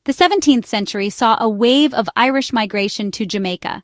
The 17th century saw a wave of Irish migration to Jamaica.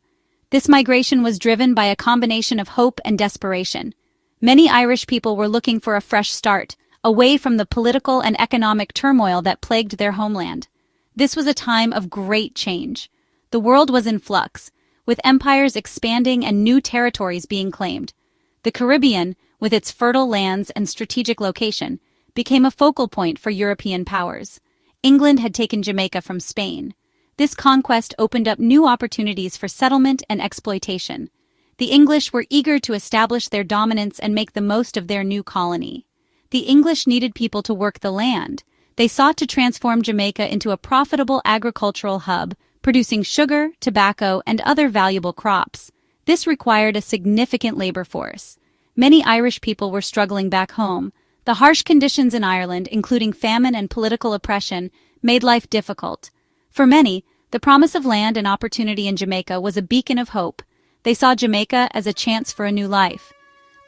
This migration was driven by a combination of hope and desperation. Many Irish people were looking for a fresh start, away from the political and economic turmoil that plagued their homeland. This was a time of great change. The world was in flux, with empires expanding and new territories being claimed. The Caribbean, with its fertile lands and strategic location, became a focal point for European powers. England had taken Jamaica from Spain. This conquest opened up new opportunities for settlement and exploitation. The English were eager to establish their dominance and make the most of their new colony. The English needed people to work the land. They sought to transform Jamaica into a profitable agricultural hub, producing sugar, tobacco, and other valuable crops. This required a significant labor force. Many Irish people were struggling back home. The harsh conditions in Ireland, including famine and political oppression, made life difficult. For many, the promise of land and opportunity in Jamaica was a beacon of hope. They saw Jamaica as a chance for a new life.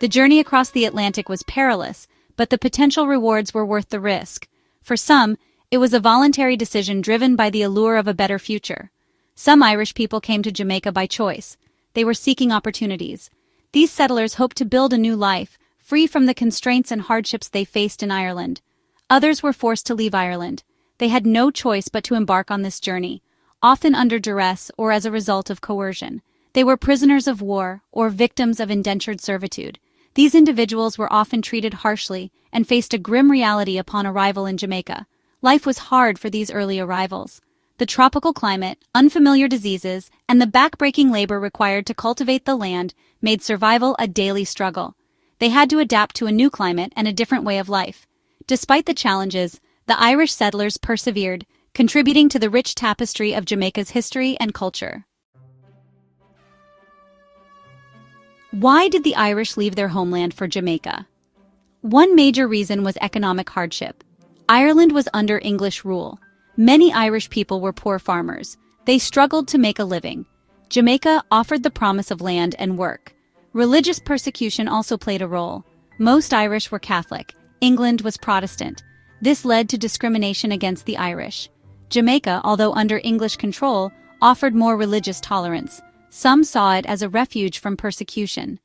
The journey across the Atlantic was perilous, but the potential rewards were worth the risk. For some, it was a voluntary decision driven by the allure of a better future. Some Irish people came to Jamaica by choice. They were seeking opportunities. These settlers hoped to build a new life, free from the constraints and hardships they faced in Ireland. Others were forced to leave Ireland. They had no choice but to embark on this journey, often under duress or as a result of coercion. They were prisoners of war or victims of indentured servitude. These individuals were often treated harshly and faced a grim reality upon arrival in Jamaica. Life was hard for these early arrivals. The tropical climate, unfamiliar diseases, and the backbreaking labor required to cultivate the land made survival a daily struggle. They had to adapt to a new climate and a different way of life. Despite the challenges, the Irish settlers persevered, contributing to the rich tapestry of Jamaica's history and culture. Why did the Irish leave their homeland for Jamaica? One major reason was economic hardship. Ireland was under English rule. Many Irish people were poor farmers. They struggled to make a living. Jamaica offered the promise of land and work. Religious persecution also played a role. Most Irish were Catholic. England was Protestant. This led to discrimination against the Irish. Jamaica, although under English control, offered more religious tolerance. Some saw it as a refuge from persecution.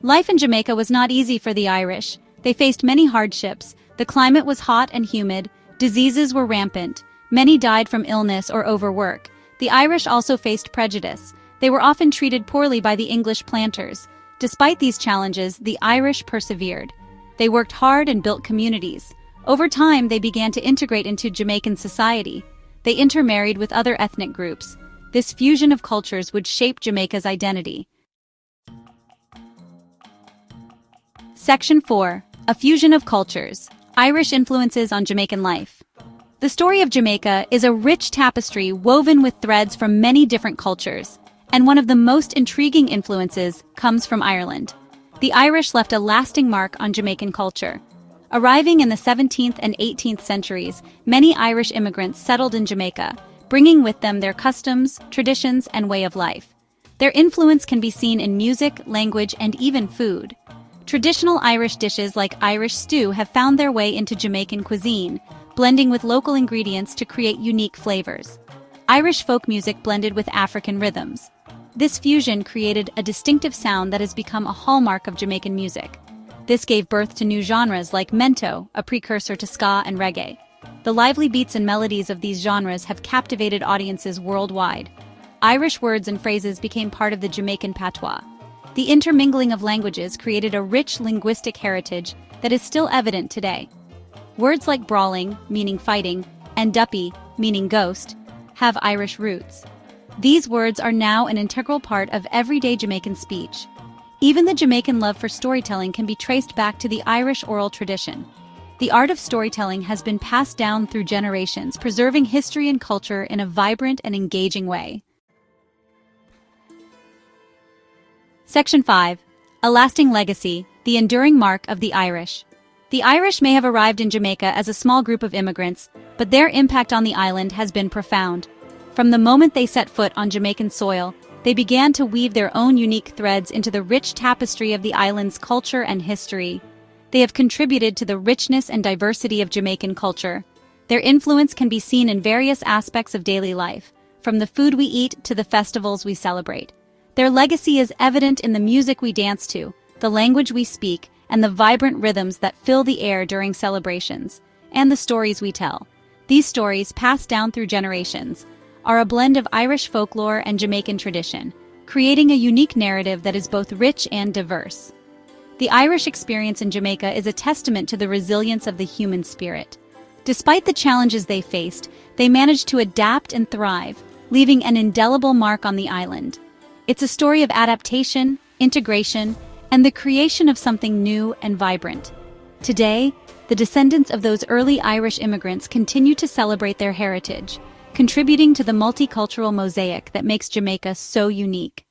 Life in Jamaica was not easy for the Irish. They faced many hardships. The climate was hot and humid. Diseases were rampant. Many died from illness or overwork. The Irish also faced prejudice. They were often treated poorly by the English planters. Despite these challenges, the Irish persevered. They worked hard and built communities. Over time, they began to integrate into Jamaican society. They intermarried with other ethnic groups. This fusion of cultures would shape Jamaica's identity. Section 4. A fusion of cultures. Irish influences on Jamaican life. The story of Jamaica is a rich tapestry woven with threads from many different cultures, and one of the most intriguing influences comes from Ireland. The Irish left a lasting mark on Jamaican culture. Arriving in the 17th and 18th centuries, many Irish immigrants settled in Jamaica, bringing with them their customs, traditions, and way of life. Their influence can be seen in music, language, and even food. Traditional Irish dishes like Irish stew have found their way into Jamaican cuisine, blending with local ingredients to create unique flavors. Irish folk music blended with African rhythms. This fusion created a distinctive sound that has become a hallmark of Jamaican music. This gave birth to new genres like mento, a precursor to ska and reggae. The lively beats and melodies of these genres have captivated audiences worldwide. Irish words and phrases became part of the Jamaican patois. The intermingling of languages created a rich linguistic heritage that is still evident today. Words like brawling, meaning fighting, and duppy, meaning ghost, have Irish roots. These words are now an integral part of everyday Jamaican speech. Even the Jamaican love for storytelling can be traced back to the Irish oral tradition. The art of storytelling has been passed down through generations, preserving history and culture in a vibrant and engaging way. Section 5. A lasting legacy, the enduring mark of the Irish. The Irish may have arrived in Jamaica as a small group of immigrants, but their impact on the island has been profound. From the moment they set foot on Jamaican soil, they began to weave their own unique threads into the rich tapestry of the island's culture and history. they have contributed to the richness and diversity of Jamaican culture. Their influence can be seen in various aspects of daily life, from the food we eat to the festivals we celebrate. Their legacy is evident in the music we dance to, the language we speak, and the vibrant rhythms that fill the air during celebrations, and the stories we tell. These stories, passed down through generations, are a blend of Irish folklore and Jamaican tradition, creating a unique narrative that is both rich and diverse. The Irish experience in Jamaica is a testament to the resilience of the human spirit. Despite the challenges they faced, they managed to adapt and thrive, leaving an indelible mark on the island. It's a story of adaptation, integration, and the creation of something new and vibrant. Today, the descendants of those early Irish immigrants continue to celebrate their heritage, contributing to the multicultural mosaic that makes Jamaica so unique.